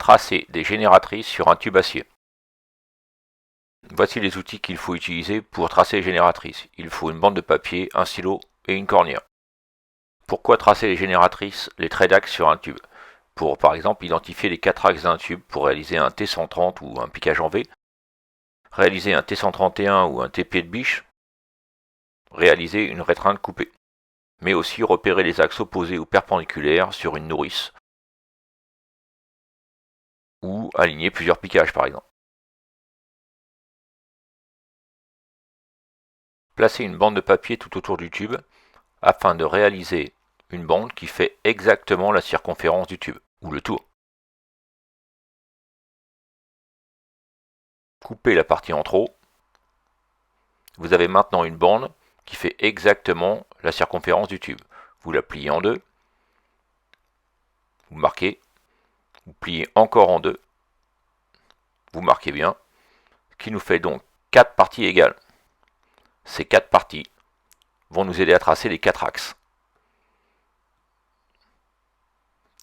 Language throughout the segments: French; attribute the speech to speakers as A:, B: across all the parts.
A: tracer des génératrices sur un tube acier. Voici les outils qu'il faut utiliser pour tracer les génératrices. Il faut une bande de papier, un stylo et une cornière. Pourquoi tracer les génératrices, les traits d'axe sur un tube? Pour par exemple identifier les 4 axes d'un tube pour réaliser un T130 ou un piquage en V, réaliser un T131 ou un TP de biche, réaliser une rétreinte coupée, mais aussi repérer les axes opposés ou perpendiculaires sur une nourrice, ou aligner plusieurs piquages par exemple. Placez une bande de papier tout autour du tube afin de réaliser une bande qui fait exactement la circonférence du tube, ou le tour. Coupez la partie en trop. Vous avez maintenant une bande qui fait exactement la circonférence du tube. Vous la pliez en deux, vous marquez, vous pliez encore en deux, vous marquez bien, ce qui nous fait donc 4 parties égales. Ces 4 parties vont nous aider à tracer les 4 axes.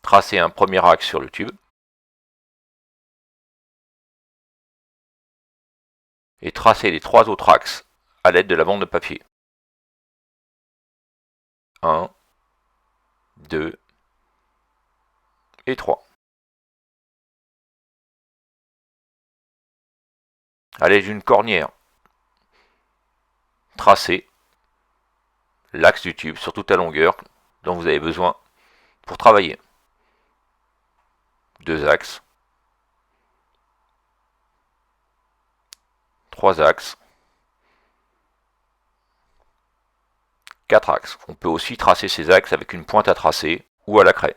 A: Tracez un premier axe sur le tube, et tracez les 3 autres axes à l'aide de la bande de papier. 1, 2 et 3. À l'aide d'une cornière, tracez l'axe du tube sur toute la longueur dont vous avez besoin pour travailler. 2 axes, 3 axes, 4 axes. On peut aussi tracer ces axes avec une pointe à tracer ou à la craie.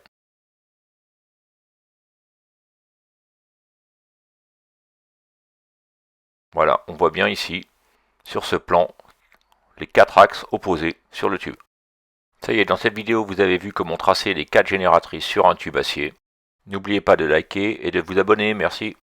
A: Voilà, on voit bien ici, sur ce plan, les 4 axes opposés sur le tube. Ça y est, dans cette vidéo, vous avez vu comment tracer les 4 génératrices sur un tube acier. N'oubliez pas de liker et de vous abonner, merci.